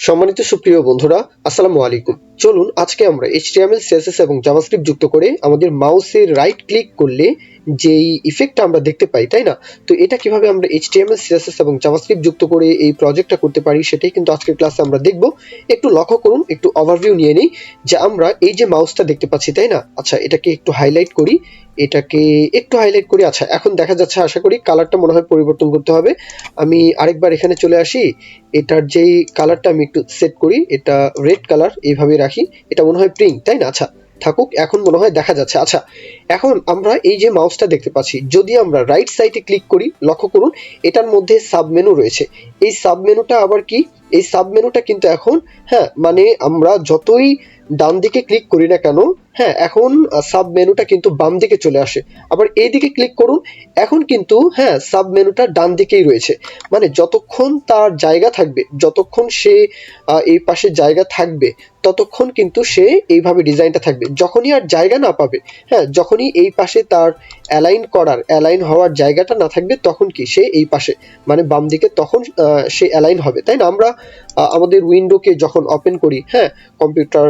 সম্মানিত সুপ্রিয় বন্ধুরা, আসসালামু আলাইকুম। চলুন আজকে আমরা HTML, CSS এবং জাভাস্ক্রিপ্ট যুক্ত করে আমাদের মাউসের রাইট ক্লিক করলে যেই ইফেক্টটা আমরা দেখতে পাই, তাই না? তো এটা কিভাবে আমরা HTML, CSS এবং জাভাস্ক্রিপ্ট যুক্ত করে এই প্রজেক্টটা করতে পারি সেটাই কিন্তু আজকের ক্লাসে আমরা দেখব। একটু লক্ষ্য করুন, একটু ওভারভিউ নিয়ে নিই যে আমরা এই যে মাউসটা দেখতে পাচ্ছি, তাই না? আচ্ছা, এটাকে একটু হাইলাইট করি। আচ্ছা, এখন দেখা যাচ্ছে। আশা করি কালারটা মনে হয় পরিবর্তন করতে হবে। আমি আরেকবার এখানে চলে আসি। এটার যেই কালারটা আমি একটু সেট করি, এটা রেড কালার এইভাবে রাখি। এটা মনে হয় পিঙ্ক, তাই না? আচ্ছা, থাকুক, এখন মনে হয় দেখা যাচ্ছে। আচ্ছা, এখন আমরা এই যে মাউসটা দেখতে পাচ্ছি, যদি আমরা রাইট সাইডে ক্লিক করি, লক্ষ্য করুন এটার মধ্যে সাবমেনু রয়েছে। এই সাবমেনুটা আবার কি? এই সাবমেনুটা কিন্তু এখন, হ্যাঁ, মানে আমরা যতই ডান দিকে ক্লিক করি না কেন, হ্যাঁ, এখন সাবমেনুটা কিন্তু বাম দিকে চলে আসে। আবার এইদিকে ক্লিক করুন, এখন কিন্তু, হ্যাঁ, সাবমেনুটা ডান দিকেই রয়েছে। মানে যতক্ষণ তার জায়গা থাকবে, যতক্ষণ সে এই পাশে জায়গা থাকবে, ততক্ষণ কিন্তু সে এইভাবে ডিজাইনটা থাকবে। যখনই আর জায়গা না পাবে, হ্যাঁ, যখনই এই পাশে তার অ্যালাইন হওয়ার জায়গাটা না থাকবে, তখন কি সে এই পাশে মানে বাম দিকে তখন সে অ্যালাইন হবে, তাই না? আমরা আমাদের উইন্ডোকে যখন ওপেন করি, হ্যাঁ, কম্পিউটার,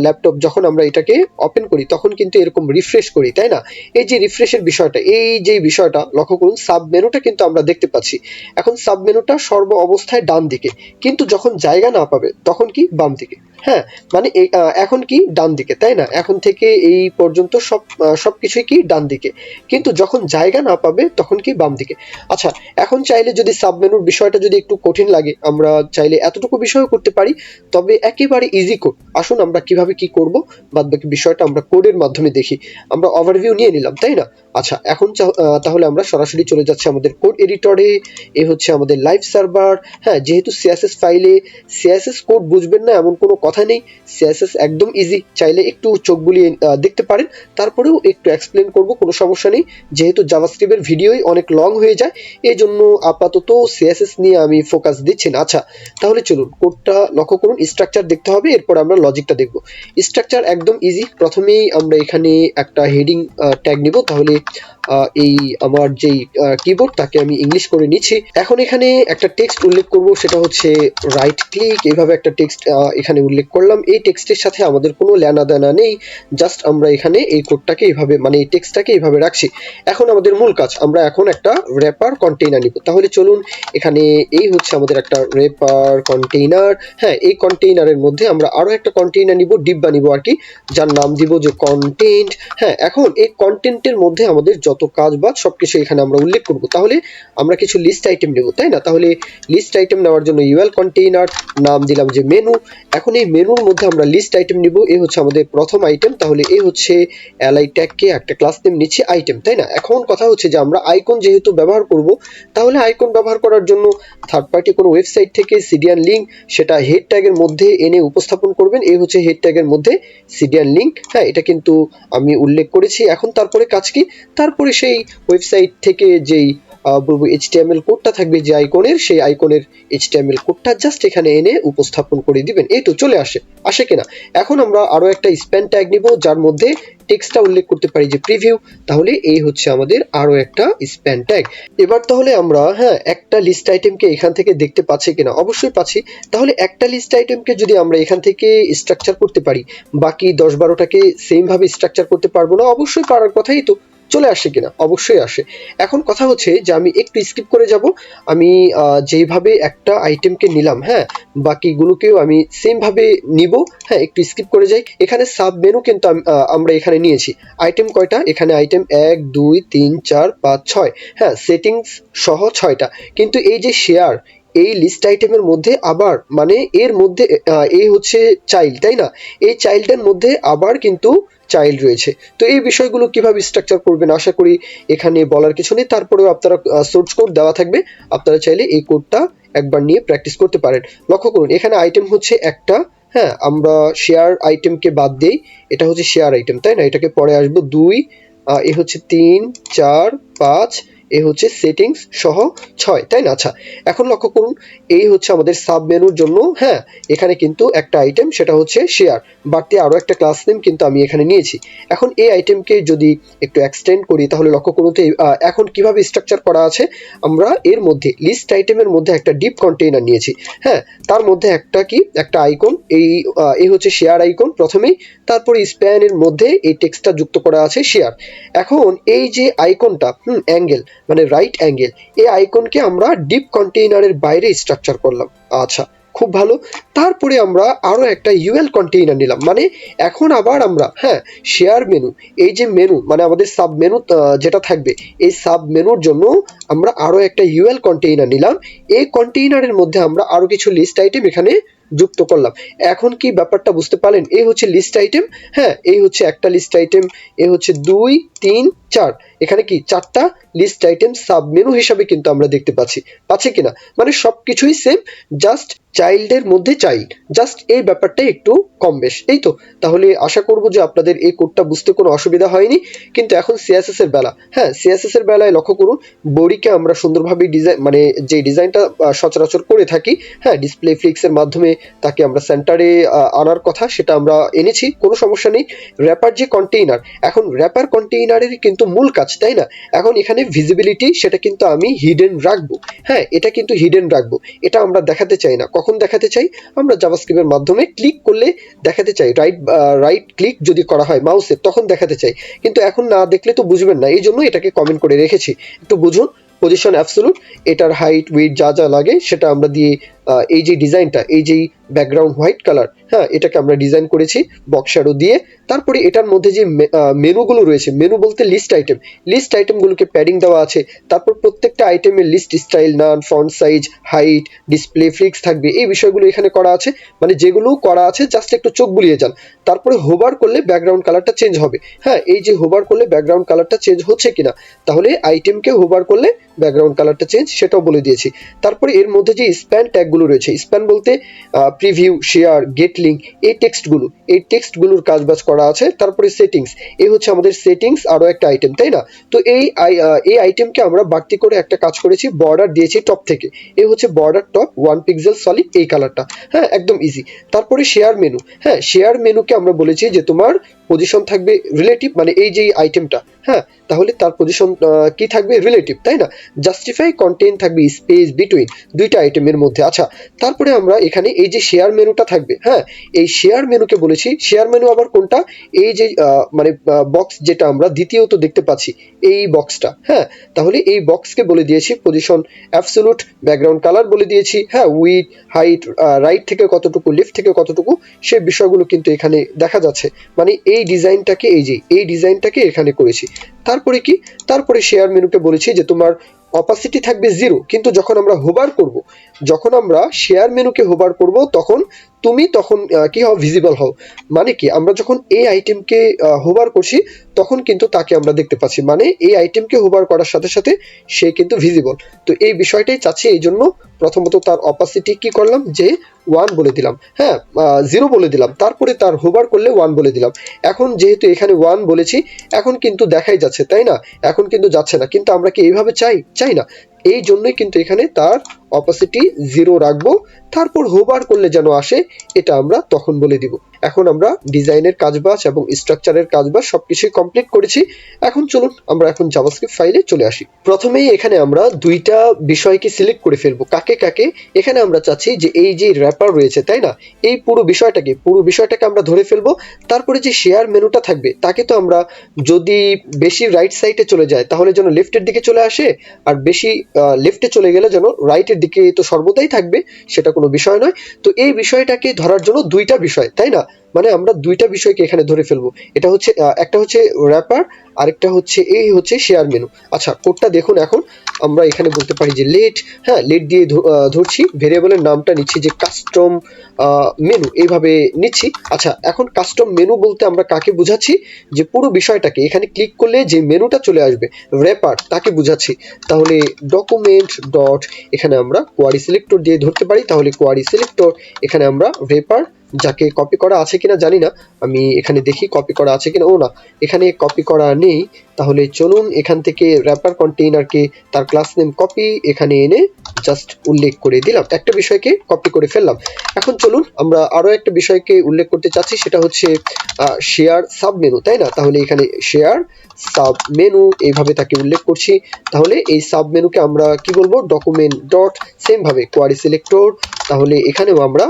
ল্যাপটপ যখন আমরা এটাকে ওপেন করি, তখন কিন্তু এরকম রিফ্রেশ করি, তাই না? এই যে রিফ্রেশের বিষয়টা, এই যে বিষয়টা লক্ষ্য করুন, সাব মেনুটা কিন্তু আমরা দেখতে পাচ্ছি। এখন সাব মেনুটা সর্ব অবস্থায় ডান দিকে, কিন্তু যখন জায়গা না পাবে তখন কি বাম দিকে। হ্যাঁ, মানে এখন কি ডান দিকে, তাই না? এখন থেকে এই পর্যন্ত সবকিছুই কি ডান দিকে, কিন্তু যখন জায়গা না পাবে তখন কি বাম দিকে। আচ্ছা, এখন চাইলে যদি সাব মেনুর বিষয়টা যদি একটু কঠিন লাগে, আমরা চাইলে এতটুকু বিষয়ও করতে পারি, তবে একেবারে ইজি কোড। আসুন আমরা কিভাবে কি করব, বাদ বাকি বিষয়টা আমরা কোডের মাধ্যমে দেখি। আমরা ওভারভিউ নিয়ে নিলাম, তাই না? আচ্ছা, এখন তাহলে আমরা সরাসরি চলে যাচ্ছি আমাদের কোড এডিটরে। এ হচ্ছে আমাদের লাইভ সার্ভার। হ্যাঁ, যেহেতু সিএসএস ফাইলে সিএসএস কোড বুঝবেন না এমন কোনো কথা নেই। সিএসএস একদম ইজি, চাইলে একটু চোখ বুলিয়ে দেখতে পারেন। তারপরেও একটু এক্সপ্লেন করব, কোনো সমস্যা নেই। যেহেতু জাভাস্ক্রিপ্টের ভিডিওই অনেক লং হয়ে যায়, এই জন্য আপাতত সিএসএস নিয়ে আমি ফোকাস দিচ্ছি না। আচ্ছা, তাহলে চলুন কোডটা লক্ষ্য করুন। স্ট্রাকচার দেখতে হবে, এরপর আমরা লজিকটা দেখব। স্ট্রাকচার একদম ইজি। প্রথমেই আমরা এখানে একটা হেডিং ট্যাগ নিব। তাহলে এই আমার যেই কিবোর্ড, তাকে আমি ইংলিশ করে নিচ্ছি। এখন এখানে একটা টেক্সট উল্লেখ করব, সেটা হচ্ছে রাইট ক্লিক। এইভাবে একটা টেক্সট এখানে উল্লেখ করলাম। এই টেক্সটের সাথে আমাদের কোনো লেনা দেনা নেই, জাস্ট আমরা এখানে এই কোডটাকে এইভাবে, মানে এই টেক্সটটাকে এইভাবে রাখছি। এখন আমাদের মূল কাজ, আমরা এখন একটা র্যাপার কন্টেইনার নিব। তাহলে চলুন, এখানে এই হচ্ছে আমাদের একটা র্যাপার কন্টেইনার। হ্যাঁ, এই কন্টেইনারের মধ্যে আমরা আরো একটা কন্টেইনার নিব, ডিব্বা নিব আর কি, যার নাম দিব যে কন্টেন্ট। হ্যাঁ, এখন এই কন্টেন্টের মধ্যে আমাদের যত কাজ বাজ সবকিছু এখানে আমরা উল্লেখ করব। তাহলে আমরা কিছু লিস্ট আইটেম নেব, তাই না? তাহলে লিস্ট আইটেম নেওয়ার জন্য ইউএল কন্টেইনার, নাম দিলাম যে মেনু। এখন এই মেনুর মধ্যে আমরা লিস্ট আইটেম নিব। এই হচ্ছে আমাদের প্রথম আইটেম। তাহলে এই হচ্ছে এলআই ট্যাগকে একটা ক্লাস নেম নিচ্ছে আইটেম, তাই না? এখন কথা হচ্ছে যে আমরা আইকন যেহেতু ব্যবহার করব, তাহলে আইকন ব্যবহার করার জন্য থার্ড পার্টি কোনো ওয়েবসাইট থেকে সিডিয়ান লিঙ্ক, সেটা হেড ট্যাগের মধ্যে এনে উপস্থাপন করবেন। এই হচ্ছে হেড ট্যাগের মধ্যে সিডিয়ান লিঙ্ক। হ্যাঁ, এটা কিন্তু আমি উল্লেখ করেছি। এখন তারপরে কাজ কি? তারপরে সেই ওয়েবসাইট থেকে যেই বলবো HTML কোডটা থাকবে যে আইকনের, সেই আইকনের HTML কোডটা জাস্ট এখানে এনে উপস্থাপন করে দিবেন। এই তো চলে আসে কিনা? এখন আমরা আরো একটা স্প্যান ট্যাগ নিব, যার মধ্যে টেক্সটটা উল্লেখ করতে পারি যে প্রিভিউ। তাহলে এই হচ্ছে আমাদের আরো একটা স্প্যান ট্যাগ। এবার তাহলে আমরা, হ্যাঁ, একটা লিস্ট আইটেমকে এখান থেকে দেখতে পাচ্ছি কিনা? অবশ্যই পাচ্ছি। তাহলে একটা লিস্ট আইটেমকে যদি আমরা এখান থেকে স্ট্রাকচার করতে পারি, বাকি 10-12টাকে সেম ভাবে স্ট্রাকচার করতে পারবো না? অবশ্যই পারার কথাই তো। চলে আসে কিনা? অবশ্যই আসে। এখন কথা হচ্ছে যে আমি একটু স্কিপ করে যাব। আমি যেইভাবে একটা আইটেমকে নিলাম, হ্যাঁ, বাকিগুলোকেও আমি সেম ভাবে নিব। হ্যাঁ, একটু স্কিপ করে যাই। এখানে সাব মেনু কিন্তু আমরা এখানে নিয়েছি। আইটেম কয়টা? এখানে আইটেম 1 2 3 4 5 6। হ্যাঁ, সেটিংস সহ 6টা। কিন্তু এই যে শেয়ার, এই লিস্ট আইটেমের মধ্যে আবার, মানে এর মধ্যে এই হচ্ছে চাইল্ড, তাই না? এই চাইল্ডের মধ্যে আবার কিন্তু চাইল্ড রয়েছে। তো এই বিষয়গুলো কিভাবে স্ট্রাকচার করবেন, আশা করি এখানে বলার কিছু নেই। তারপরেও আপনারা সোর্স কোড দেওয়া থাকবে, আপনারা চাইলে এই কোডটা একবার নিয়ে প্র্যাকটিস করতে পারেন। লক্ষ্য করুন, এখানে আইটেম হচ্ছে একটা। হ্যাঁ, আমরা শেয়ার আইটেমকে বাদ দেই, এটা হচ্ছে শেয়ার আইটেম, তাই না? এটাকে পরে আসবো 2, এ হচ্ছে 3 4 5, এই হচ্ছে সেটিংস সহ 6, তাই না? আচ্ছা, এখন লক্ষ্য করুন, এই হচ্ছে আমাদের সাব মেনুর জন্য। হ্যাঁ, এখানে কিন্তু একটা আইটেম, সেটা হচ্ছে শেয়ার, বাড়তি আরো একটা ক্লাস নেম কিন্তু আমি এখানে নিয়েছি। এখন এই আইটেমকে যদি একটু এক্সটেন্ড করি, তাহলে লক্ষ্য করুন তো এখন কিভাবে স্ট্রাকচার করা আছে। আমরা এর মধ্যে লিস্ট আইটেমের মধ্যে একটা ডিপ কন্টেইনার নিয়েছি। হ্যাঁ, তার মধ্যে একটা আইকন, এই হচ্ছে শেয়ার আইকন প্রথমেই, তারপরে স্প্যানের মধ্যে এই টেক্সটটা যুক্ত করা আছে শেয়ার। এখন এই যে আইকনটা অ্যাঙ্গেল, মানে রাইট অ্যাঙ্গেল, এই আইকনকে আমরা ডিপ কন্টেইনারের বাইরে স্ট্রাকচার করলাম। আচ্ছা, খুব ভালো। তারপরে আমরা আরো একটা ইউএল কন্টেইনার নিলাম, মানে এখন আবার আমরা শেয়ার মেনু, এই যে মেনু মানে আমাদের সাব মেনু যেটা থাকবে, এই সাব মেনুর জন্য আমরা আরো একটা ইউএল কন্টেইনার নিলাম। এই কন্টেইনারের মধ্যে আমরা আরো কিছু লিস্ট আইটেম এখানে যুক্ত করলাম। এখন কি ব্যাপারটা বুঝতে পারলেন? এই হচ্ছে লিস্ট আইটেম। এই হচ্ছে একটা লিস্ট আইটেম, এই হচ্ছে 2, 3, 4, এখানে কি 4টা লিস্ট আইটেম সাব মেনু হিসাবে কিন্তু আমরা দেখতে পাচ্ছি কিনা, মানে সবকিছুই সেম, জাস্ট চাইল্ডের মধ্যে চাইল্ড, জাস্ট এই ব্যাপারটা একটু কম বেশ, এই তো। তাহলে আশা করব যে আপনাদের এই কোডটা বুঝতে কোনো অসুবিধা হয়নি। কিন্তু এখন সিএসএস এর বেলা, সিএসএস এর বেলায় লক্ষ্য করুন, বডিকে আমরা সুন্দরভাবে ডিজাইন, মানে যে ডিজাইনটা সচরাচর করে থাকি, ডিসপ্লে ফ্লিক্স এর মাধ্যমে তাকে আমরা সেন্টারে আনার কথা, সেটা আমরা এনেছি, কোনো সমস্যা নেই। র্যাপার যে কন্টেইনার, এখন র্যাপার কন্টেইনারের কিন্তু মূল কাজ, তাই না? এখন এখানে ভিজিবিলিটি, সেটা কিন্তু আমি হিডেন রাখবো। এটা কিন্তু হিডেন রাখবো, এটা আমরা দেখাতে চাই না। কখন দেখাতে চাই? আমরা জাভাস্ক্রিপ্টের মাধ্যমে ক্লিক করলে দেখাতে চাই, রাইট ক্লিক যদি করা হয় মাউসে, তখন দেখাতে চাই। কিন্তু এখন না দেখলে তো বুঝবেন না, এই জন্য এটাকে কমেন্ট করে রেখেছি, একটু বুঝুন। পজিশন অ্যাবসোলুট, এটার হাইট উইডথ যা যা লাগে সেটা আমরা দিয়ে, এই যে ডিজাইনটা, এই যে ব্যাকগ্রাউন্ড হোয়াইট কালার, এটাকে আমরা ডিজাইন করেছি বক্স শ্যাডো দিয়ে। তারপরে এটার মধ্যে যে মেনুগুলো রয়েছে, মেনু বলতে লিস্ট আইটেমগুলোকে প্যাডিং দেওয়া আছে। তারপর প্রত্যেকটা আইটেমের list style, none, font size, height, display flex থাকবে, এই বিষয়গুলো এখানে করা আছে। মানে যেগুলো করা আছে জাস্ট একটু চোখ বুলিয়ে যান। তারপরে হোভার করলে ব্যাকগ্রাউন্ড কালারটা চেঞ্জ হবে। এই যে হোভার করলে ব্যাকগ্রাউন্ড কালারটা চেঞ্জ হচ্ছে কিনা, তাহলে আইটেমকে হোভার করলে ব্যাকগ্রাউন্ড কালারটা চেঞ্জ, সেটাও বলে দিয়েছি। তারপরে এর মধ্যে যে স্প্যান ট্যাগগুলো রয়েছে, স্প্যান বলতে প্রিভিউ, শেয়ার, গেট লিঙ্ক, এই টেক্সটগুলোর কাজবাজ করা আছে। তারপরে সেটিংস, এই হচ্ছে আমাদের সেটিংস, আরো একটা আইটেম, তাই না? তো এই আইটেমকে আমরা বাড়তি করে একটা কাজ করেছি, বর্ডার দিয়েছি টপ থেকে। এই হচ্ছে বর্ডার টপ 1 পিক্সেল সলিড, এই কালারটা, একদম ইজি। তারপরে শেয়ার মেনু, শেয়ার মেনুকে আমরা বলেছি যে তোমার পজিশন থাকবে রিলেটিভ, মানে এই যে আইটেমটা, তাহলে তার পজিশন কি থাকবে? রিলেটিভ, তাই না? জাস্টিফাই কন্টেন্ট থাকবে স্পেস বিটুইন দুইটা আইটেমের মধ্যে। আচ্ছা, তারপরে আমরা এখানে এই যে শেয়ার মেনুটা থাকবে, এই শেয়ার মেনুকে বলেছি, শেয়ার মেনু আবার কোনটা? এই যে মানে বক্স যেটা আমরা দ্বিতীয়ত দেখতে পাচ্ছি, এই বক্সটা, তাহলে এই বক্সকে বলে দিয়েছি পজিশন অ্যাবসোলুট, ব্যাকগ্রাউন্ড কালার বলে দিয়েছি, উইথ, হাইট, রাইট থেকে কতটুকু, লেফট থেকে কতটুকু, সেই বিষয়গুলো কিন্তু এখানে দেখা যাচ্ছে। মানে এই ডিজাইনটাকে এখানে করেছি। তারপরে কি? তারপরে শেয়ার মেনুকে বলেছি যে তোমার অপাসিটি থাকবে 0, কিন্তু যখন আমরা হোভার করব, যখন আমরা শেয়ার মেনুকে হোভার করব, তখন কি হও? ভিজিবল হও। মানে কি? আমরা যখন এই আইটেমকে হোভার করছি, তখন কিন্তু তাকে আমরা দেখতে পাচ্ছি, মানে এই আইটেমকে হোভার করার সাথে সাথে সে কিন্তু ভিজিবল। তো এই বিষয়টাই চাচ্ছি, এই জন্য প্রথমত তার অপাসিটি কি করলাম, যে 1 বলে দিলাম, 0 বলে দিলাম, তারপরে তার হোভার করলে 1 বলে দিলাম। এখন যেহেতু এখানে 1 বলেছি, এখন কিন্তু দেখাই যাচ্ছে, তাই না? এখন কিন্তু যাচ্ছে না, কিন্তু আমরা কি এইভাবে চাই না, এই জন্যই কিন্তু এখানে তার অপাসিটি 0 রাখবো। তারপর হোভার করলে যেন আসে, এটা আমরা তখন বলে দিব। এখন আমরা ডিজাইনের কাজবাজ এবং স্ট্রাকচারের কাজবাজ সবকিছুই কমপ্লিট করেছি। এখন চলুন আমরা এখন জাভাস্ক্রিপ্ট ফাইলে চলে আসি। প্রথমেই এখানে আমরা দুইটা বিষয়কে সিলেক্ট করে ফেলবো। কাকে? এখানে আমরা চাচ্ছি যে এই যে র্যাপার রয়েছে, তাই না, এই পুরো বিষয়টাকে আমরা ধরে ফেলবো। তারপরে যে শেয়ার মেনুটা থাকবে, তাকে তো আমরা, যদি বেশি রাইট সাইডে চলে যায় তাহলে যেন লেফটের দিকে চলে আসে, আর বেশি লেফটে চলে গেলে যেন রাইটের দিকে তো সর্বদাই থাকবে, সেটা কোনো বিষয় নয়। তো এই বিষয়টাকে ধরার জন্য দুইটা বিষয়, তাই না? মানে আমরা দুইটা বিষয়কে এখানে ধরে ফেলবো। এটা হচ্ছে একটা হচ্ছে র্যাপার, আরেকটা হচ্ছে এই হচ্ছে শেয়ার মেনু। আচ্ছা, কোডটা দেখুন। এখন আমরা এখানে বলতে পারি যে লেট, লেট দিয়ে ধরছি, ভেরিয়েবলের নামটা নিচ্ছি যে কাস্টম মেনু, এইভাবে নিচ্ছি। আচ্ছা, এখন কাস্টম মেনু বলতে আমরা কাকে বুঝাচ্ছি? যে পুরো বিষয়টাকে এখানে ক্লিক করলে যে মেনুটা চলে আসবে, র্যাপার, তাকে বুঝাচ্ছি। তাহলে ডকুমেন্ট ডট, এখানে আমরা কোয়ারি সিলেক্টর দিয়ে ধরতে পারি, তাহলে কোয়ারি সিলেক্টর, এখানে আমরা র্যাপার, যাকে কপি করা আছে কিনা জানি না, আমি এখানে দেখি কপি করা আছে কিনা। ও না, এখানে কপি করা নেই, তাহলে চলুন এখান থেকে র্যাপার কন্টেইনারকে তার ক্লাস নেম কপি এখানে এনে জাস্ট উল্লেখ করে দিলাম, একটা বিষয়কে কপি করে ফেললাম। এখন চলুন আমরা আরো একটা বিষয়কে উল্লেখ করতে চাচ্ছি, সেটা হচ্ছে শেয়ার সাব মেনু, তাই না? তাহলে এখানে শেয়ার সাব মেনু এইভাবে তাকে উল্লেখ করছি। তাহলে এই সাব মেনুকে আমরা কি বলবো, ডকুমেন্ট ডট সেম ভাবে কোয়ারি সিলেক্টর, তাহলে এখানেও আমরা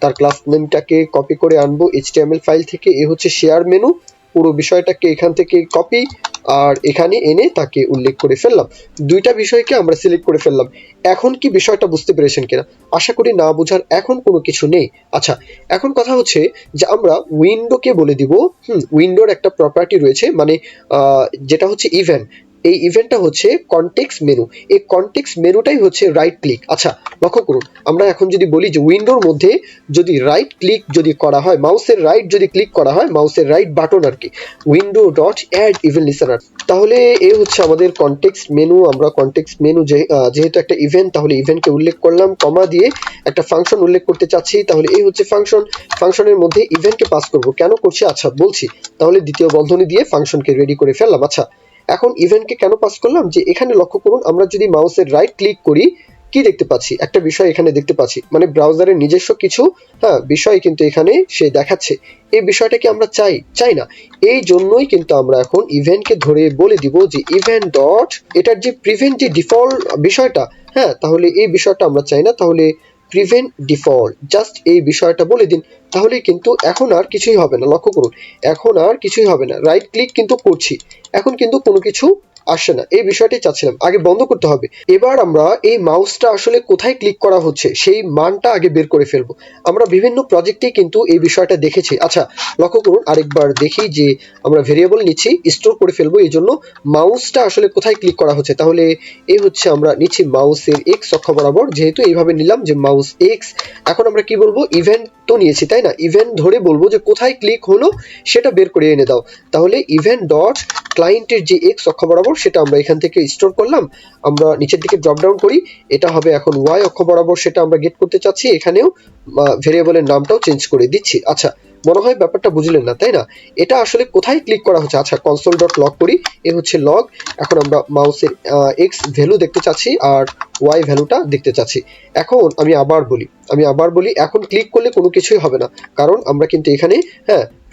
তার ক্লাস নেমটাকে কপি করে আনবো HTML ফাইল থেকে। এ হচ্ছে শেয়ার মেনু, পুরো বিষয়টাকে এখান থেকে কপি আর এখানে এনে তাকে উল্লেখ করে ফেললাম। দুইটা বিষয়কে আমরা সিলেক্ট করে ফেললাম। এখন কি বিষয়টা বুঝতে পেরেছেন কিনা? আশা করি না বোঝার এখন কোনো কিছু নেই। আচ্ছা, এখন কথা হচ্ছে যে আমরা উইন্ডোকে বলে দিব, উইন্ডোর একটা প্রপার্টি রয়েছে, মানে যেটা হচ্ছে ইভেন্ট। এই ইভেন্টটা হচ্ছে কনটেক্সট মেনু। এই কনটেক্সট মেনুটাই হচ্ছে রাইট ক্লিক। আচ্ছা, লক্ষ্য করুন, আমরা এখন যদি বলি যে উইন্ডোর মধ্যে যদি রাইট ক্লিক যদি করা হয়, মাউসের রাইট যদি ক্লিক করা হয়, মাউসের রাইট বাটন আর কি, window dot add event listener, তাহলে এ হচ্ছে আমাদের কনটেক্সট মেনু। আমরা কনটেক্সট মেনু যেহেতু একটা ইভেন্ট, তাহলে ইভেন্টকে উল্লেখ করলাম, কমা দিয়ে একটা ফাংশন উল্লেখ করতে চাচ্ছি, তাহলে এই হচ্ছে ফাংশন। ফাংশনের মধ্যে ইভেন্টকে পাস করব, কেন করছি আচ্ছা বলছি। তাহলে দ্বিতীয় বন্ধনী দিয়ে ফাংশনকে রেডি করে ফেললাম। আচ্ছা, এখন ইভেন্টকে কেন পাস করলাম, যে এখানে লক্ষ্য করুন, আমরা যদি মাউসের রাইট ক্লিক করি কি দেখতে পাচ্ছি, একটা বিষয় এখানে দেখতে পাচ্ছি, মানে ব্রাউজারের নিজস্ব কিছু বিষয় কিন্তু এখানে সে দেখাচ্ছে। এই বিষয়টাকে আমরা চাই না, এই জন্যই কিন্তু আমরা এখন ইভেন্টকে ধরে বলে দিব যে ইভেন্ট ডট, এটার যে প্রিভেন্ট যে ডিফল্ট বিষয়টা, তাহলে এই বিষয়টা আমরা চাই না, তাহলে প্রিভেন্ট ডিফল্ট জাস্ট এই বিষয়টা বলে দিন। তাহলে কিন্তু এখন আর কিছুই হবে না, লক্ষ্য করুন, এখন আর কিছুই হবে না। রাইট ক্লিক কিন্তু করছি, এখন কিন্তু কোনো কিছু আসছে না, এই বিষয়টাই চাচ্ছিলাম। আগে বন্ধ করতে হবে। এবার আমরা এই মাউসটা আসলে কোথায় ক্লিক করা হচ্ছে সেই মানটা আগে বের করে ফেলবো। আমরা বিভিন্ন প্রজেক্টে কিন্তু এই বিষয়টা দেখেছি। আচ্ছা, লক্ষ্য করুন, আরেকবার দেখি যে আমরা ভেরিয়েবল নিচ্ছি, স্টোর করে ফেলবো, এই জন্য মাউসটা আসলে কোথায় ক্লিক করা হচ্ছে। তাহলে এই হচ্ছে আমরা নিচ্ছি মাউসের এক্স অক্ষ বরাবর, যেহেতু এইভাবে নিলাম যে মাউস এক্স। এখন আমরা কি বলবো, ইভেন্ট তো নিয়েছি তাই না, ইভেন্ট ধরে বলবো যে কোথায় ক্লিক হলো সেটা বের করে এনে দাও। তাহলে ইভেন্ট ডট ক্লায়েন্টের যে এক্স অক্ষ বরাবর সেটা আমরা এখান থেকে স্টোর করলাম। আমরা নিচের দিকে ড্রপ ডাউন করি, এটা হবে এখন ওয়াই অক্ষ বরাবর, সেটা আমরা গেট করতে চাচ্ছি। এখানেও ভেরিয়েবলের নামটাও চেঞ্জ করে দিচ্ছি। আচ্ছা, মনে হয় ব্যাপারটা বুঝলেন না তাই না? এটা আসলে কোথায় ক্লিক করা হচ্ছে। আচ্ছা, কনসোল ডট লগ করি, এ হচ্ছে লগ। এখন আমরা মাউসের এক্স ভ্যালু দেখতে চাচ্ছি আর ওয়াই ভ্যালুটা দেখতে চাচ্ছি। এখন আমি আবার বলি, এখন ক্লিক করলে কোনো কিছুই হবে না, কারণ আমরা কিন্তু এখানে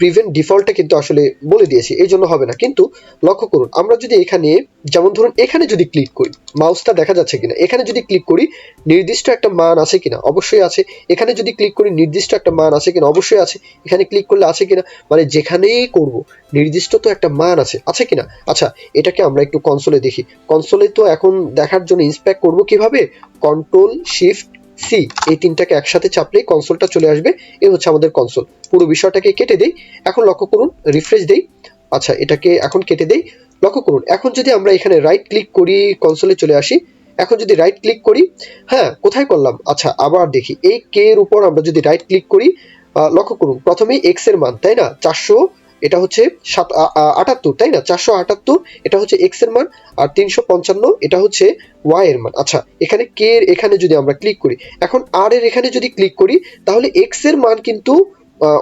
প্রিভেন্ট ডিফল্টটা কিন্তু আসলে বলে দিয়েছি, এই জন্য হবে না। কিন্তু লক্ষ্য করুন, আমরা যদি এখানে, যেমন ধরুন এখানে যদি ক্লিক করি, মাউসটা দেখা যাচ্ছে কিনা, এখানে যদি ক্লিক করি নির্দিষ্ট একটা মান আছে কিনা, অবশ্যই আছে। এখানে যদি ক্লিক করি নির্দিষ্ট একটা মান আছে কিনা, অবশ্যই আছে। এখানে ক্লিক করলে আছে কিনা, মানে যেখানেই করব নির্দিষ্ট তো একটা মান আছে কিনা। আচ্ছা, এটাকে আমরা একটু কনসোলে দেখি। কনসোলে তো এখন দেখার জন্য ইন্সপেক্ট করব কিভাবে, কন্ট্রোল শিফট সি, এই তিনটাকে একসাথে চাপলেই কনসোলটা চলে আসবে। এই হচ্ছে আমাদের কনসোল। পুরো বিষয়টাকে কেটে দেই, এখন লক্ষ্য করুন, রিফ্রেশ দেই। আচ্ছা, এটাকে এখন কেটে দেই। লক্ষ্য করুন, এখন যদি আমরা এখানে রাইট ক্লিক করি, কনসোলে চলে আসি, এখন যদি রাইট ক্লিক করি, কোথায় করলাম, আচ্ছা আবার দেখি, এই কে এর উপর আমরা যদি রাইট ক্লিক করি, লক্ষ্য করুন, প্রথমেই এক্স এর মান, তাই না, 400, এটা হচ্ছে 78, তাই না, 478 এটা হচ্ছে এক্স এর মান, আর 355 এটা হচ্ছে ওয়াই এর মান। আচ্ছা, এখানে কে এর এখানে যদি আমরা ক্লিক করি, এখন আর এর এখানে যদি ক্লিক করি, তাহলে এক্স এর মান কিন্তু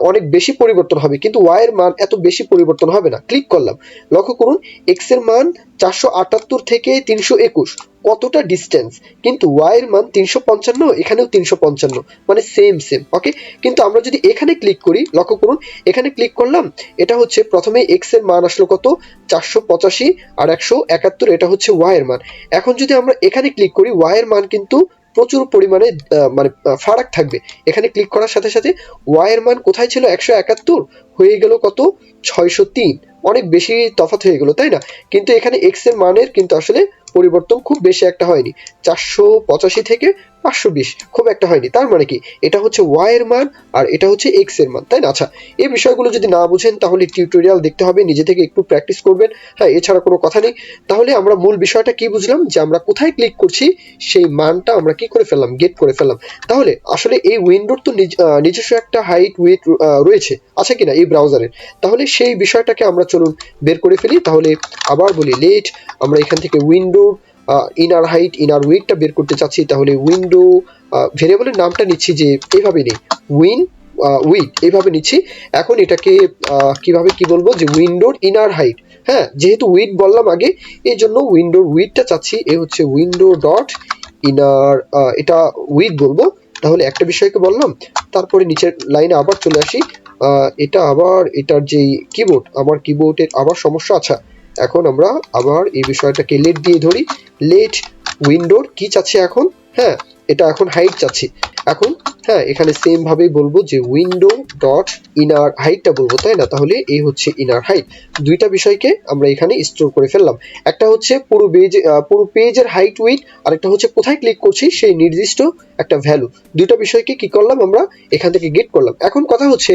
অনেক বেশি পরিবর্তন হবে, কিন্তু ওয়াই এর মান এত বেশি পরিবর্তন হবে না। ক্লিক করলাম, লক্ষ্য করুন, এক্স এর মান 478 থেকে 321, কতটা ডিস্টেন্স, কিন্তু ওয়াই এর মান 355, এখানেও 355, মানে সেম। ওকে, কিন্তু আমরা যদি এখানে ক্লিক করি, লক্ষ্য করুন, এখানে ক্লিক করলাম, এটা হচ্ছে প্রথমে এক্স এর মান আসলো কত, 485, আর 171 এটা হচ্ছে ওয়াই এর মান। এখন যদি আমরা এখানে ক্লিক করি, ওয়াই এর মান কিন্তু প্রচুর পরিমাণে মানে ফারাক থাকবে। এখানে ক্লিক করার সাথে সাথে ওয়াই এর মান কোথায় ছিল, 171 হয়ে গেল কত, 603, অনেক বেশি তফাৎ হয়ে গেল তাই না। কিন্তু এখানে এক্স এর মানের কিন্তু আসলে পরিবর্তন খুব বেশি একটা হয়নি, 485 থেকে 520 খুব একটা হয়নি। তার মানে কি, এটা হচ্ছে ওয়াই এর মান আর এটা হচ্ছে এক্স এর মান, তাই না। আচ্ছা, এই বিষয়গুলো যদি না বুঝেন তাহলে টিউটোরিয়াল দেখতে হবে, নিজে থেকে একটু প্র্যাকটিস করবেন, এছাড়া কোনো কথা নেই। তাহলে আমরা মূল বিষয়টা কি বুঝলাম, যে আমরা কোথায় ক্লিক করছি সেই মানটা আমরা কি করে ফেললাম, গেট করে ফেললাম। তাহলে আসলে এই উইন্ডোর তো নিজস্ব একটা হাইট উইডথ রয়েছে, আছে কিনা এই ব্রাউজারের, তাহলে সেই বিষয়টাকে আমরা চলুন বের করে ফেলি। তাহলে আবার বলি, লেট আমরা এখান থেকে উইন্ডো ইনার হাইট ইনার উইডথটা বের করতে চাচ্ছি। তাহলে উইন্ডো ভেরিয়েবলের নামটা নিচ্ছি যে এইভাবে নেই, উইন উইড এইভাবে নিচ্ছি। এখন এটাকে কিভাবে কি বলবো যে উইন্ডোর ইনার হাইট, হ্যাঁ যেহেতু উইড বললাম আগে এই জন্য উইন্ডোর উইডটা চাচ্ছি, এ হচ্ছে উইন্ডো ডট ইনার, এটা উইড বলবো। তাহলে একটা বিষয়কে বললাম, তারপরে নিচের লাইনে আবার চলে আসি। এটা আবার এটার যেই কিবোর্ড, আমার কিবোর্ডের আবার সমস্যা। আচ্ছা এখন আমরা আবার এই বিষয়টাকে লেট দিয়ে ধরি। লেট উইন্ডোর কি চাচ্ছি এখন, হ্যাঁ এটা এখন হাইট চাচ্ছি। এখন হ্যাঁ এখানে সেম ভাবেই বলবো যে উইন্ডো ডট ইনার হাইটটা বলবো, তাই না? তাহলে এই হচ্ছে ইনার হাইট। দুইটা বিষয়কে আমরা এখানে স্টোর করে ফেললাম। একটা হচ্ছে পুরো পেজের হাইট উইডথ, আর একটা হচ্ছে কোথায় ক্লিক করছি সেই নির্দিষ্ট একটা ভ্যালু। দুইটা বিষয়কে কি করলাম আমরা এখান থেকে গেট করলাম। এখন কথা হচ্ছে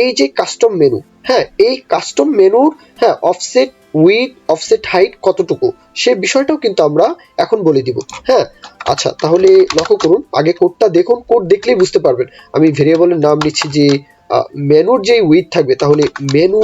এই যে কাস্টম মেনু, হ্যাঁ এই কাস্টম মেনুর হ্যাঁ অফসেট উইথ অফসেট হাইট কতটুকু সে বিষয়টাও কিন্তু আমরা এখন বলে দিব। হ্যাঁ আচ্ছা তাহলে লক্ষ্য করুন, আগে কোডটা দেখুন, কোড দেখলেই বুঝতে পারবেন। আমি ভেরিয়েবলের নাম নিচ্ছি যে মেনুর যে উইথ থাকবে, তাহলে মেনু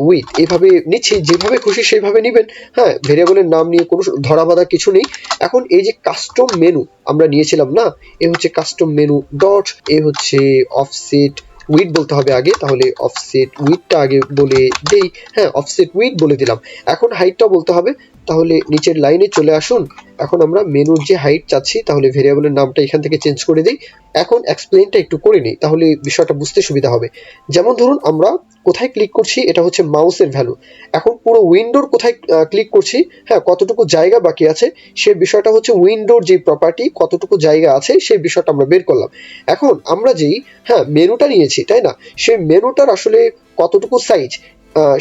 উইথ এইভাবে নিচ্ছি, যেভাবে খুশি সেইভাবে নেবেন। হ্যাঁ ভেরিয়েবলের নাম নিয়ে কোনো ধরা বাঁধা কিছু নেই। এখন এই যে কাস্টম মেনু আমরা নিয়েছিলাম না, এ হচ্ছে কাস্টম মেনু ডট, এ হচ্ছে অফসেট উইড বলতে হবে আগে, তাহলে অফসেট উইডটা আগে বলে দেই। হ্যাঁ অফসেট উইড বলে দিলাম। এখন হাইটটা বলতে হবে, তাহলে নিচের লাইনে চলে আসুন। এখন আমরা মেনুর যে হাইট চাচ্ছি, তাহলে ভেরিয়েবলের নামটা এখান থেকে চেঞ্জ করে দিই। এখন এক্সপ্লেইনটা একটু করে নিই, তাহলে বিষয়টা বুঝতে সুবিধা হবে। যেমন ধরুন আমরা কোথায় ক্লিক করছি, এটা হচ্ছে মাউসের ভ্যালু। এখন পুরো উইন্ডোর কোথায় ক্লিক করছি, হ্যাঁ কতটুকু জায়গা বাকি আছে সে বিষয়টা হচ্ছে উইন্ডোর যে প্রপার্টি কতটুকু জায়গা আছে সেই বিষয়টা আমরা বের করলাম। এখন আমরা যেই হ্যাঁ মেনুটা নিয়েছি, তাই না, সেই মেনুটার আসলে কতটুকু সাইজ,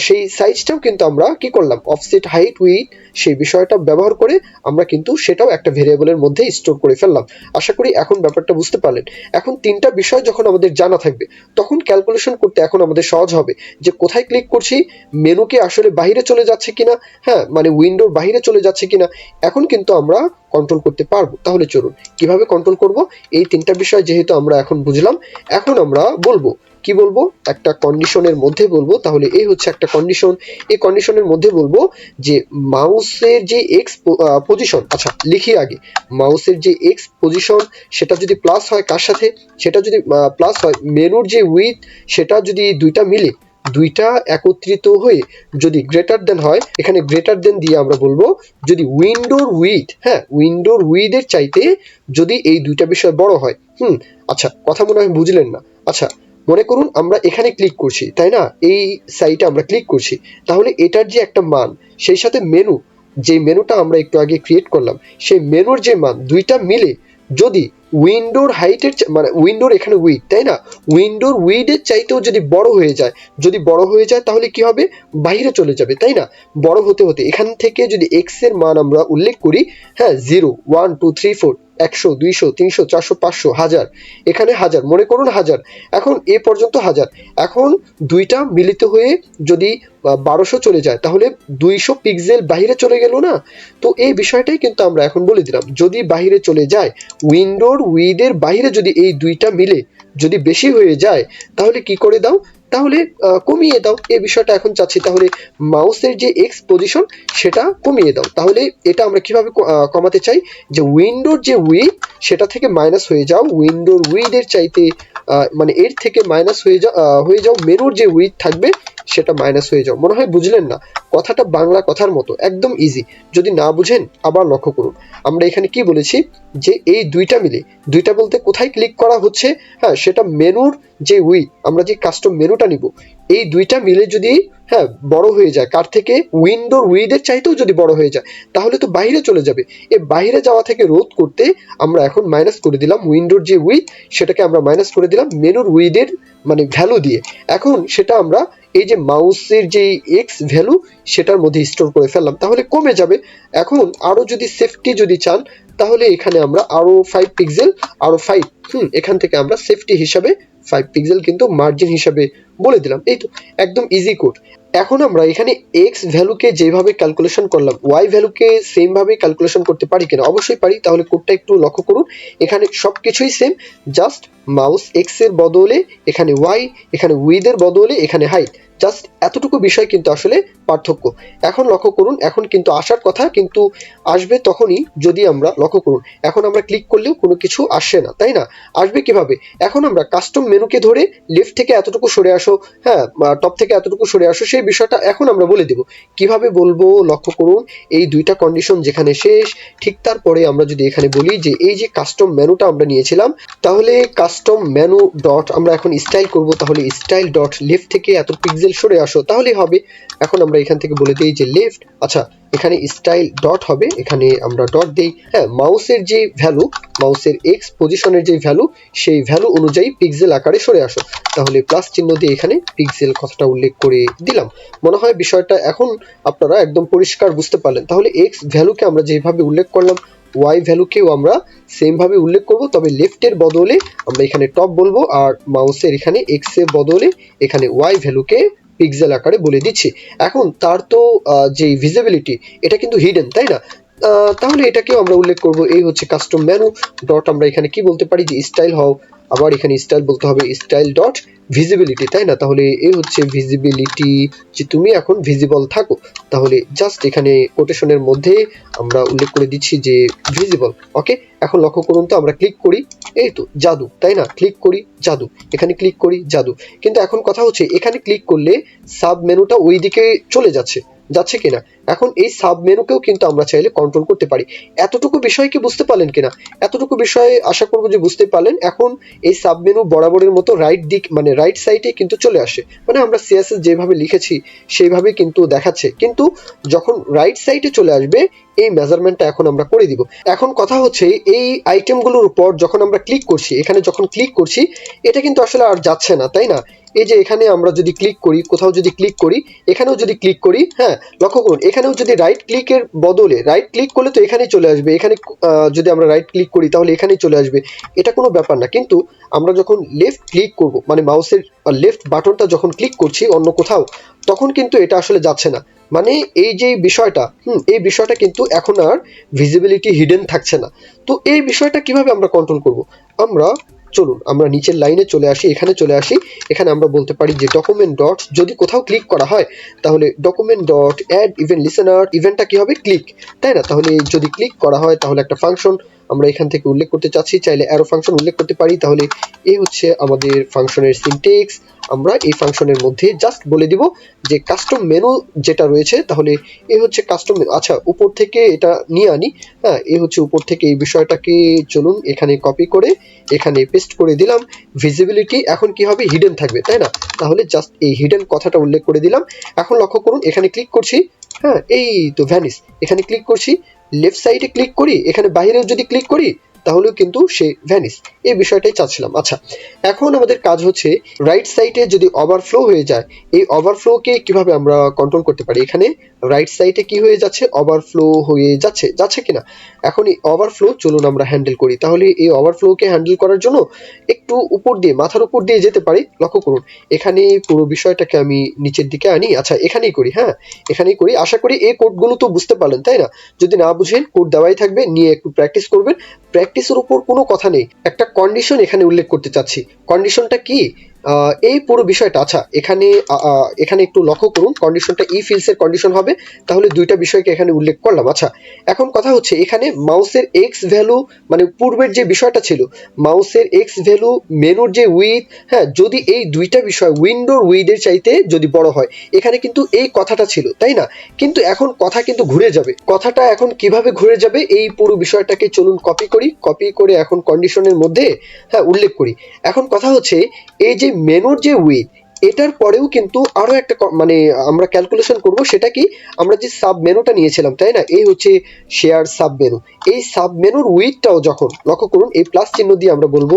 সেই সাইজটাও কিন্তু আমরা কি করলাম অফসেট হাইট উইথ সেই বিষয়টা ব্যবহার করে আমরা কিন্তু সেটাও একটা ভেরিয়েবলের মধ্যে স্টোর করে ফেললাম। আশা করি এখন ব্যাপারটা বুঝতে পারলেন। এখন তিনটা বিষয় যখন আমাদের জানা থাকবে তখন ক্যালকুলেশন করতে এখন আমাদের সহজ হবে যে কোথায় ক্লিক করছি, মেনুকে আসলে বাইরে চলে যাচ্ছে কিনা, হ্যাঁ মানে উইন্ডোর বাইরে চলে যাচ্ছে কিনা, এখন কিন্তু আমরা কন্ট্রোল করতে পারবো। তাহলে চলুন কিভাবে কন্ট্রোল করব, এই তিনটা বিষয় যেহেতু আমরা এখন বুঝলাম, এখন আমরা বলবো কি বলবো একটা কন্ডিশনের মধ্যে বলবো। তাহলে এই হচ্ছে একটা কন্ডিশন, এই কন্ডিশনের মধ্যে বলবো যে মাউসের যে এক্স পজিশন, আচ্ছা লিখি আগে, মাউসের যে এক্স পজিশন সেটা যদি প্লাস হয় কার সাথে, সেটা যদি প্লাস হয় মেনুর যে উইথ, সেটা যদি দুইটা মিলে দুইটা একত্রিত হয়ে যদি গ্রেটার দেন হয়, এখানে গ্রেটার দেন দিয়ে আমরা বলবো যদি উইন্ডোর উইথ, হ্যাঁ উইন্ডোর উইথের চাইতে যদি এই দুইটা বিষয় বড় হয়। আচ্ছা কথা মনে হয় বুঝলেন না। আচ্ছা মনে করুন আমরা এখানে ক্লিক করছি, তাই না, এই সাইটে আমরা ক্লিক করছি, তাহলে এটার যে একটা মান সেই সাথে মেনু, যে মেনুটা আমরা একটু আগে ক্রিয়েট করলাম সেই মেনুর যে মান দুইটা মিলে যদি উইন্ডোর হাইটের মানে উইন্ডোর এখানে উইড, তাই না, উইন্ডোর উইডের চাইতেও যদি বড় হয়ে যায়, যদি বড় হয়ে যায় তাহলে কি হবে বাইরে চলে যাবে, তাই না। বড় হতে হতে এখান থেকে যদি এক্স এর মান আমরা উল্লেখ করি, হ্যাঁ 0 1 2 3 4 100 200 300 400 500 1000, এখানে 1000 মনে করুন 1000, এখন এ পর্যন্ত 1000। এখন দুইটা মিলিত হয়ে যদি 1200 চলে যায় তাহলে 200 পিক্সেল বাইরে চলে গেল না। তো এই বিষয়টাই কিন্তু আমরা এখন বলে দিলাম, যদি বাইরে চলে যায় উইন্ডোর উইডের বাইরে যদি এই দুইটা মিলে যদি বেশি হয়ে যায় তাহলে কি করে দাও, তাহলে কমিয়ে দাও। এই বিষয়টা এখন চাচ্ছি, তাহলে মাউসের যে এক্স পজিশন সেটা কমিয়ে দাও। তাহলে এটা আমরা কিভাবে কমাতে চাই, যে উইন্ডোর যে উইড সেটা থেকে মাইনাস হয়ে যাও উইন্ডোর উইডের চাইতে, মানে এর থেকে মাইনাস হয়ে যাও মেনুর যে উইড থাকবে সেটা মাইনাস হয়ে যাও। মনে হয় বুঝলেন না, কথাটা বাংলা কথার মতো একদম ইজি। যদি না বুঝেন আবার লক্ষ্য করুন, আমরা এখানে কি বলেছি যে এই দুইটা মিলে, দুইটা বলতে কোথায় ক্লিক করা হচ্ছে, হ্যাঁ সেটা মেনুর যে উইড, আমরা যে কাস্টম মেনুটা নিব এই দুইটা মিলে যদি হ্যাঁ বড় হয়ে যায় কার থেকে, উইন্ডোর উইডের চাইতেও যদি বড় হয়ে যায় তাহলে তো বাইরে চলে যাবে। এই বাইরে যাওয়া থেকে রোধ করতে আমরা এখন মাইনাস করে দিলাম উইন্ডোর যে উইড, সেটাকে আমরা মাইনাস করে দিলাম মেনুর উইডের মানে ভ্যালু দিয়ে। এখন সেটা আমরা এই যে মাউসের যে এক্স ভ্যালু সেটার মধ্যে স্টোর করে ফেললাম, তাহলে কমে যাবে। এখন আরো যদি সেফটি যদি চান তাহলে এখানে আমরা আরো 5 পিক্সেল, আরো 5, এখান থেকে আমরা সেফটি হিসাবে 5 পিক্সেল কিন্তু মার্জিন হিসাবে বলে দিলাম। এই তো একদম ইজি কোড। এখন আমরা এখানে এক্স ভ্যালুকে যেভাবে ক্যালকুলেশন করলাম ওয়াই ভ্যালুকে সেম ভাবে ক্যালকুলেশন করতে পারি কিনা, অবশ্যই পারি। তাহলে কোডটা একটু লক্ষ্য করুন, এখানে সবকিছুই সেম, জাস্ট মাউস এক্স এর বদলে এখানে ওয়াই, এখানে উইথ এর বদলে এখানে হাইট, জাস্ট এতটুকু বিষয় কিন্তু আসলে পার্থক্য। এখন লক্ষ্য করুন, এখন কিন্তু আসার কথা, কিন্তু আসবে তখনই যদি আমরা লক্ষ্য করুন, এখন আমরা ক্লিক করলেও কোনো কিছু আসছে না, তাই না? আসবে কিভাবে? এখন আমরা কাস্টম মেনুকে ধরে লেফট থেকে এতটুকু সরে আসো, হ্যাঁ, টপ থেকে এতটুকু সরে আসো, সেই বিষয়টা এখন আমরা বলে দেব। কিভাবে বলবো লক্ষ্য করুন, এই দুইটা কন্ডিশন যেখানে শেষ, ঠিক তারপরে আমরা যদি এখানে বলি যে এই যে কাস্টম মেনুটা আমরা নিয়েছিলাম, তাহলে কাস্টম মেনু ডট আমরা এখন স্টাইল করব, তাহলে স্টাইল ডট লেফট থেকে এত পিক্সেল সরে আসো, তাহলেই হবে। এখন আমরা এখান থেকে বলে দিই যে লেফট, আচ্ছা এখানে স্টাইল ডট হবে, এখানে আমরা ডট দেই, হ্যাঁ, মাউসের যে ভ্যালু, মাউসের এক্স পজিশনের যে ভ্যালু, সেই ভ্যালু অনুযায়ী পিক্সেল আকারে সরে আসো, তাহলে প্লাস চিহ্ন দিয়ে এখানে পিক্সেল কথাটা উল্লেখ করে দিলাম। মনে হয় বিষয়টা এখন আপনারা একদম পরিষ্কার বুঝতে পারলেন। তাহলে এক্স ভ্যালুকে আমরা যেভাবে উল্লেখ করলাম, ওয়াই ভ্যালুকেও আমরা সেম ভাবে উল্লেখ করব, তবে লেফটের বদলে আমরা এখানে টপ বলবো, আর মাউসের এখানে এক্স এর বদলে এখানে ওয়াই ভ্যালুকে পিক্সেল আকারে বলে দিচ্ছি। এখন তার তো যে ভিজিবিলিটি, এটা কিন্তু হিডেন, তাই না? তাহলে এটাকেও আমরা উল্লেখ করব, এই হচ্ছে কাস্টম মেনু ডট, আমরা এখানে কি বলতে পারি যে স্টাইল হও, আবার এখানে স্টাইল বলতে হবে স্টাইল ডট ভিজিবিলিটি, তাই না? তাহলে এই হচ্ছে ভিজিবিলিটি, যে তুমি এখন ভিজিবল থাকো, তাহলে জাস্ট এখানে কোটেশনের মধ্যে আমরা উল্লেখ করে দিচ্ছি যে ভিজিবল। ওকে, এখন লক্ষ্য করুন তো, আমরা ক্লিক করি, এই তো জাদু, তাই না? ক্লিক করি জাদু, এখানে ক্লিক করি জাদু। কিন্তু এখন কথা হচ্ছে, এখানে ক্লিক করলে সাব মেনুটা ওই দিকে চলে যাচ্ছে কিনা। এখন এই সাব মেনুকেও কিন্তু আমরা চাইলে কন্ট্রোল করতে পারি। এতটুকু বিষয় কি বুঝতে পারলেন কিনা? এতটুকু বিষয়ে আশা করবো যে বুঝতে পারলেন। এখন এই সাব মেনু বরাবরের মতো রাইট দিক, মানে রাইট সাইডে কিন্তু চলে আসে, মানে আমরা সিএসএস যেভাবে লিখেছি সেইভাবে কিন্তু দেখাচ্ছে, কিন্তু যখন রাইট সাইডে চলে আসবে এই মেজারমেন্টটা এখন আমরা করে দিব। এখন কথা হচ্ছে, এই আইটেমগুলোর উপর যখন আমরা ক্লিক করছি, এখানে যখন ক্লিক করছি, এটা কিন্তু আসলে আর যাচ্ছে না, তাই না? এই যে এখানে আমরা যদি ক্লিক করি, কোথাও যদি ক্লিক করি, এখানেও যদি ক্লিক করি, হ্যাঁ লক্ষ্য করুন, এখানেও যদি রাইট ক্লিকের বদলে রাইট ক্লিক করলে তো এখানেই চলে আসবে, এখানে যদি আমরা রাইট ক্লিক করি তাহলে এখানেই চলে আসবে, এটা কোনো ব্যাপার না। কিন্তু আমরা যখন লেফট ক্লিক করব, মানে মাউসের লেফট বাটনটা যখন ক্লিক করছি অন্য কোথাও, তখন কিন্তু এটা আসলে যাচ্ছে না। মানে এই যে বিষয়টা, এই বিষয়টা কিন্তু এখন আর ভিজিবিলিটি হিডেন থাকছে না। তো এই বিষয়টা কিভাবে আমরা কন্ট্রোল করব? আমরা চলুন আমরা নিচের লাইনে চলে আসি, এখানে চলে আসি, এখানে আমরা বলতে পারি যে ডকুমেন্ট ডট, যদি কোথাও ক্লিক করা হয় তাহলে document dot add event listener, ইভেন্টটা কি হবে? ক্লিক, তাই না? তাহলে যদি ক্লিক করা হয় তাহলে একটা ফাংশন আমরা এখান থেকে উল্লেখ করতে চাচ্ছি, চাইলে অ্যারো ফাংশন উল্লেখ করতে পারি। তাহলে এই হচ্ছে আমাদের ফাংশনের সিনটেক্স। আমরা এই ফাংশনের মধ্যে জাস্ট বলে দিব যে কাস্টম মেনু যেটা রয়েছে, তাহলে এই হচ্ছে কাস্টম, আচ্ছা উপর থেকে এটা নিয়ে আনি, হ্যাঁ এই হচ্ছে উপর থেকে এই বিষয়টাকে, চলুন এখানে কপি করে এখানে পেস্ট করে দিলাম। ভিজিবিলিটি এখন কি হবে? হিডেন থাকবে, তাই না? তাহলে জাস্ট এই হিডেন কথাটা উল্লেখ করে দিলাম। এখন লক্ষ্য করুন, এখানে ক্লিক করছি, হ্যাঁ এই তো ভ্যানিশ, এখানে ক্লিক করছি, লেফট সাইডে ক্লিক করি, এখানে বাইরেও যদি ক্লিক করি তাহলেও কিন্তু সে ভ্যানিশ, এই বিষয়টাই চাচ্ছিলাম। আচ্ছা এখন আমাদের কাজ হচ্ছে, রাইট সাইডে যদি ওভারফ্লো হয়ে যায়, এই ওভারফ্লোকে কিভাবে আমরা কন্ট্রোল করতে পারি? এখানে রাইট সাইডে কি হয়ে যাচ্ছে? ওভারফ্লো হয়ে যাচ্ছে কিনা। এখন এই ওভারফ্লো চলুন আমরা হ্যান্ডেল করি। তাহলে এই ওভারফ্লোকে হ্যান্ডেল করার জন্য একটু উপর দিয়ে, মাথার উপর দিয়ে যেতে পারি। লক্ষ্য করুন, এখানে পুরো বিষয়টাকে আমি নিচের দিকে আনি, আচ্ছা এখানেই করি, হ্যাঁ এখানেই করি। আশা করি এই কোডগুলো তো বুঝতে পারলেন, তাই না? যদি না বুঝেন, কোড দেওয়াই থাকবে, নিয়ে একটু প্র্যাকটিস করবেন। প্র্যাকটিসের উপর কোনো কথা নেই, একটা কন্ডিশন এখানে উল্লেখ করতে চাচ্ছি। কন্ডিশনটা কি? এই পুরো বিষয়টা, আচ্ছা এখানে একটু লক্ষ্য করুন, কন্ডিশনটা ইফ এলস এর কন্ডিশন হবে, তাহলে দুইটা বিষয়কে এখানে উল্লেখ করলাম। আচ্ছা এখন কথা হচ্ছে, এখানে মাউসের এক্স ভ্যালু, মানে পূর্বের যে বিষয়টা ছিল মাউসের এক্স ভ্যালু, মেনুর যে উইথ, হ্যাঁ যদি এই দুইটা বিষয় উইন্ডোর উইথের চাইতে যদি বড় হয়, এখানে কিন্তু এই কথাটা ছিল, তাই না? কিন্তু এখন কথা কিন্তু ঘুরে যাবে। কথাটা এখন কিভাবে ঘুরে যাবে? এই পুরো বিষয়টাকে চলুন কপি করি, কপি করে এখন কন্ডিশনের মধ্যে হ্যাঁ উল্লেখ করি। এখন কথা হচ্ছে, এই যে মেনুর যে উইথ, এটার পরেও কিন্তু আরো একটা মানে আমরা ক্যালকুলেশন করব, সেটা কি? আমরা যে সাব মেনুটা নিয়েছিলাম, তাই না? এই হচ্ছে শেয়ার সাব মেনু, এই সাব মেনুর উইথটাও যখন, লক্ষ্য করুন এই প্লাস চিহ্ন দিয়ে আমরা বলবো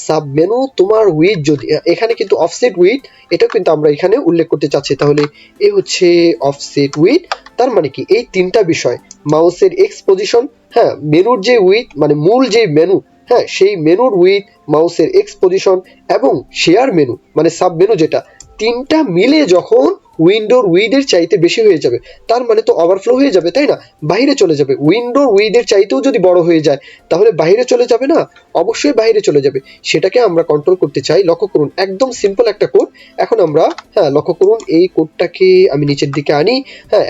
সাব মেনু তোমার উইথ, যদি এখানে কিন্তু অফসেট উইথ, এটাও কিন্তু আমরা এখানে উল্লেখ করতে চাচ্ছি। তাহলে এই হচ্ছে অফসেট উইথ, তার মানে কি এই তিনটা বিষয়, মাউসের এক্স পজিশন, হ্যাঁ মেনুর যে উইথ, মানে মূল যে মেনু, হ্যাঁ সেই মেনুর উইথ, মাউসের এক্স পজিশন এবং শেয়ার মেনু মানে সাব মেনু, যেটা তিনটা মিলে যখন উইন্ডোর উইথের চাইতে বেশি হয়ে যাবে, তার মানে তো ওভারফ্লো হয়ে যাবে, তাই না? বাইরে চলে যাবে। উইন্ডোর উইথের চাইতেও যদি বড় হয়ে যায় তাহলে বাইরে চলে যাবে না, অবশ্যই বাইরে চলে যাবে। সেটাকে আমরা কন্ট্রোল করতে চাই। লক্ষ্য করুন, একদম সিম্পল একটা কোড। এখন আমরা লক্ষ্য করুন, এই কোডটাকে আমি নিচের দিকে আনি,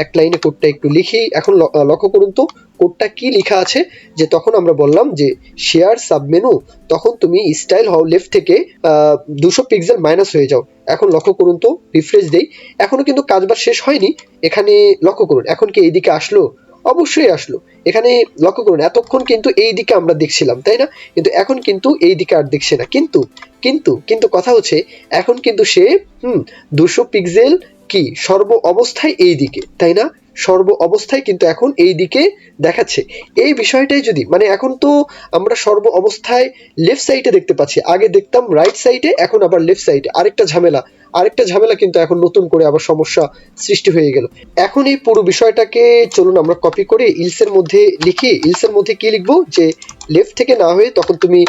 এক লাইনে কোডটা একটু লিখি। এখন লক্ষ্য করুন তো কোডটা কি লেখা আছে, যে তখন আমরা বললাম যে শেয়ার সাবমেনু, তখন তুমি স্টাইল হও লেফট থেকে 200 পিক্সেল মাইনাস হয়ে যাও। এখন লক্ষ্য করুন তো, রিফ্রেশ দেই, এখনো কিন্তু কাজবাজ শেষ হয়নি। এখানে লক্ষ্য করুন, এখন কি এইদিকে আসলো? অবশ্যই আসলো। এখানে লক্ষ্য করুন, এতক্ষণ কিন্তু এই দিকে আমরা দেখছিলাম, তাই না? কিন্তু এখন কিন্তু এই দিকে আর দেখছে না। কিন্তু কিন্তু কিন্তু কথা হচ্ছে, এখন কিন্তু সে 200 পিক্সেল কি সর্ব অবস্থায় এই দিকে, তাই না? সর্ব অবস্থায় কিন্তু এখন এই দিকে দেখাচ্ছে। এই বিষয়টাই যদি মানে এখন তো আমরা সর্ব অবস্থায় লেফট সাইডে দেখতে পাচ্ছি, আগে দেখতাম রাইট সাইডে, এখন আবার লেফট সাইডে। আরেকটা ঝামেলা কিন্তু এখন নতুন করে আবার সমস্যা সৃষ্টি হয়ে গেল। এখন এই পুরো বিষয়টাকে চলুন আমরা কপি করে ইলসের মধ্যে লিখি। ইলসের মধ্যে কি লিখবো, যে লেফট থেকে না হয়ে তখন তুমি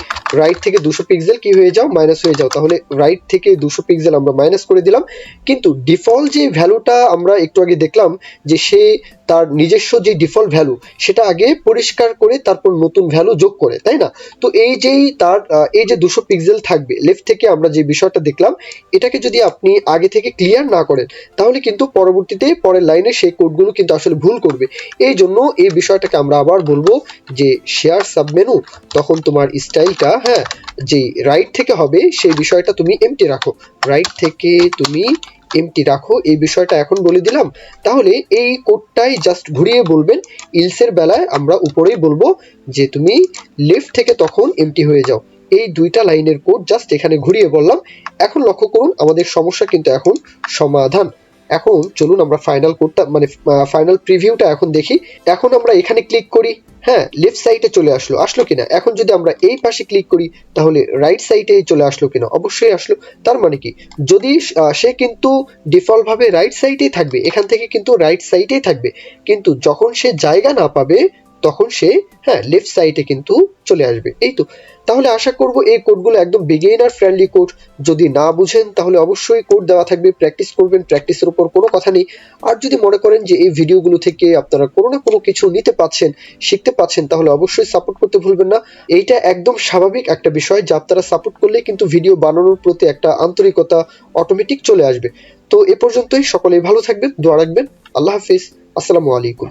রাইট থেকে 200 পিক্সেল কি হয়ে যাও, মাইনাস হয়ে যাও। তাহলে রাইট থেকে 200 পিক্সেল আমরা মাইনাস করে দিলাম। কিন্তু ডিফল্ট যে ভ্যালুটা আমরা একটু আগে দেখলাম, যে সে তার নিজস্ব যে ডিফল্ট ভ্যালু সেটা আগে পরিষ্কার করে তারপর নতুন ভ্যালু যোগ করে, তাই না? তো এই যেই তার এই যে 200 পিক্সেল থাকবে লেফট থেকে, আমরা যে বিষয়টা দেখলাম, এটাকে যদি আপনি আগে থেকে ক্লিয়ার না করেন, তাহলে কিন্তু পরবর্তীতে পরের লাইনে সেই কোডগুলো কিন্তু আসলে ভুল করবে। এই জন্য এই বিষয়টাকে আমরা আবার বলবো যে শেয়ার সাবমেনু, তখন তোমার স্টাইলটা যে রাইট থেকে হবে সেই বিষয়টা তুমি এমটি রাখো, রাইট থেকে তুমি এমটি রাখো। এই বিষয়টা এখন বলে দিলাম। তাহলে এই কোডটাই জাস্ট ঘুরিয়ে বলবেন। ইলসের বেলায় আমরা উপরেই বলবো যে তুমি লেফট থেকে তখন এমটি হয়ে যাও। এই দুইটা লাইনের কোড জাস্ট এখানে ঘুরিয়ে বললাম। এখন লক্ষ্য করুন, আমাদের সমস্যা কিন্তু এখন সমাধান। এখন চলুন আমরা ফাইনাল কোডটা মানে ফাইনাল প্রিভিউটা এখন দেখি। এখন আমরা এখানে ক্লিক করি, লেফট সাইডে চলে আসলো কিনা। এখন যদি আমরা এই পাশে ক্লিক করি, তাহলে রাইট সাইডে চলে আসলো কিনা, অবশ্যই আসলো। তার মানে কি, যদি সে কিন্তু ডিফল্ট ভাবে রাইট সাইডেই থাকবে, এখান থেকে কিন্তু রাইট সাইডেই থাকবে, কিন্তু যখন সে জায়গা না পাবে তখন সে লেফট সাইডে কিন্তু চলে আসবে। এই তো। তাহলে আশা করব এই কোডগুলো একদম বিগিনার ফ্রেন্ডলি কোড। যদি না বুঝেন তাহলে অবশ্যই কোড দেওয়া থাকবে, প্র্যাকটিস করবেন, প্র্যাকটিসের উপর কোনো কথা নেই। আর যদি মনে করেন যে এই ভিডিওগুলো থেকে আপনারা কোনো না কোনো কিছু নিতে পাচ্ছেন, শিখতে পাচ্ছেন, তাহলে অবশ্যই সাপোর্ট করতে ভুলবেন না। এইটা একদম স্বাভাবিক একটা বিষয়, যা আপনারা সাপোর্ট করলে কিন্তু ভিডিও বানানোর প্রতি একটা আন্তরিকতা অটোমেটিক চলে আসবে। তো এ পর্যন্তই, সকলেই ভালো থাকবেন, দোয়া রাখবেন। আল্লাহ হাফিজ, আসসালামু আলাইকুম।